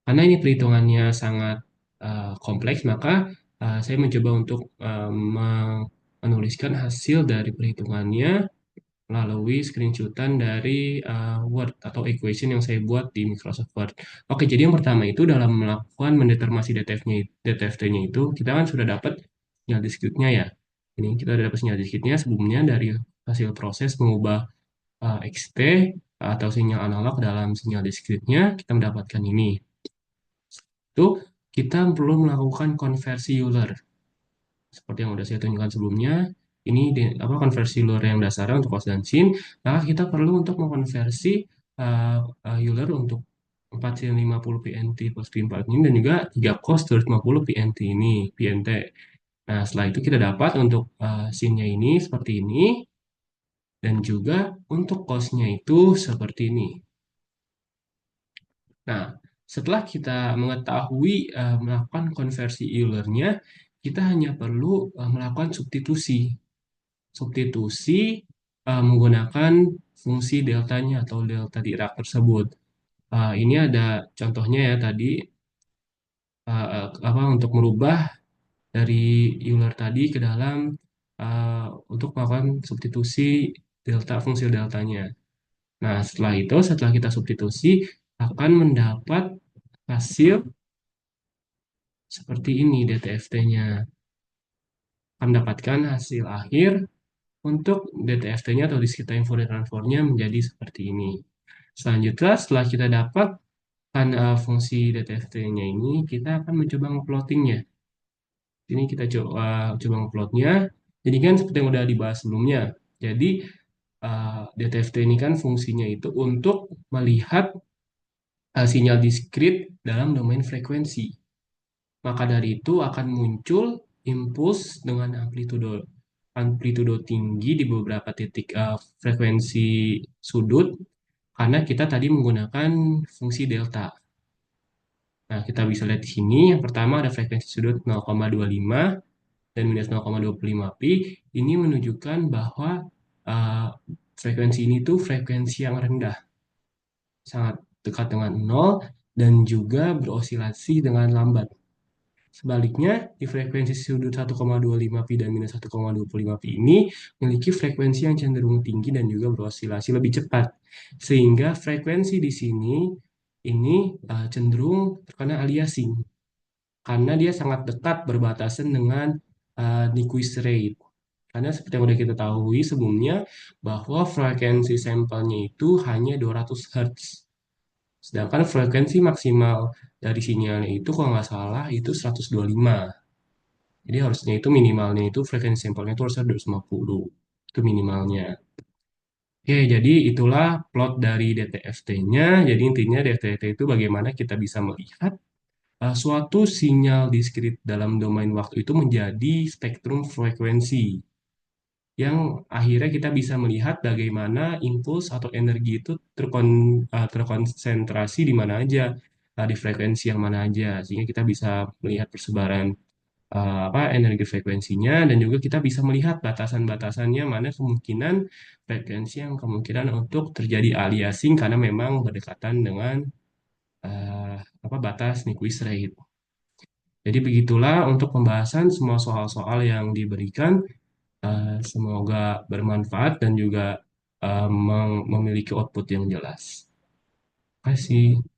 Karena ini perhitungannya sangat kompleks, maka saya mencoba untuk menuliskan hasil dari perhitungannya melalui screenshotan dari Word atau equation yang saya buat di Microsoft Word. Oke, jadi yang pertama itu dalam melakukan mendeterminasi DTFT-nya itu, kita kan sudah dapat sinyal discrete-nya ya. Ini kita sudah dapat sinyal discrete-nya sebelumnya dari hasil proses mengubah XT atau sinyal analog dalam sinyal discrete-nya, kita mendapatkan ini. Itu kita perlu melakukan konversi Euler. Seperti yang sudah saya tunjukkan sebelumnya, ini konversi Euler yang dasarnya untuk cos dan sin. Maka kita perlu untuk mengkonversi Euler untuk 450 PNT plus P4 ini dan juga 3 cos 250 PNT ini, PNT. Nah, setelah itu kita dapat untuk sinnya ini seperti ini dan juga untuk cosnya itu seperti ini. Nah, setelah kita mengetahui melakukan konversi Euler-nya, kita hanya perlu melakukan substitusi. Substitusi menggunakan fungsi deltanya atau delta Dirac tersebut. Ini ada contohnya ya tadi untuk merubah dari Euler tadi ke dalam untuk melakukan substitusi fungsi deltanya. Nah, setelah kita substitusi akan mendapat hasil seperti ini DTFT-nya. Akan mendapatkan hasil akhir untuk DTFT-nya atau discrete time Fourier transform-nya menjadi seperti ini. Selanjutnya, setelah kita dapatkan fungsi DTFT-nya ini, kita akan mencoba ngeplottingnya. Ini kita coba ngeplotnya. Jadi kan seperti yang udah dibahas sebelumnya. Jadi DTFT ini kan fungsinya itu untuk melihat sinyal diskrit dalam domain frekuensi. Maka dari itu akan muncul impuls dengan amplitudo tinggi di beberapa titik frekuensi sudut karena kita tadi menggunakan fungsi delta. Nah, kita bisa lihat di sini yang pertama ada frekuensi sudut 0,25 dan minus 0,25 pi. Ini menunjukkan bahwa uh, frekuensi ini tuh frekuensi yang rendah, sangat dekat dengan nol dan juga berosilasi dengan lambat. Sebaliknya, di frekuensi sudut 1,25 pi dan minus 1,25 pi ini memiliki frekuensi yang cenderung tinggi dan juga berosilasi lebih cepat. Sehingga frekuensi di sini ini cenderung terkena aliasing karena dia sangat dekat berbatasan dengan Nyquist rate. Karena seperti yang sudah kita tahu sebelumnya bahwa frekuensi sampelnya itu hanya 200 Hz. Sedangkan frekuensi maksimal dari sinyalnya itu kalau nggak salah itu 125. Jadi harusnya itu minimalnya itu frekuensi sampelnya itu harusnya 250. Itu minimalnya. Oke, jadi itulah plot dari DTFT-nya. Jadi intinya DTFT itu bagaimana kita bisa melihat suatu sinyal diskrit dalam domain waktu itu menjadi spektrum frekuensi yang akhirnya kita bisa melihat bagaimana impuls atau energi itu terkonsentrasi di mana aja, di frekuensi yang mana aja, sehingga kita bisa melihat persebaran energi frekuensinya dan juga kita bisa melihat batasan-batasannya mana kemungkinan frekuensi yang kemungkinan untuk terjadi aliasing karena memang berdekatan dengan eh, batas Nyquist rate. Jadi begitulah untuk pembahasan semua soal-soal yang diberikan. Semoga bermanfaat dan juga memiliki output yang jelas. Terima kasih.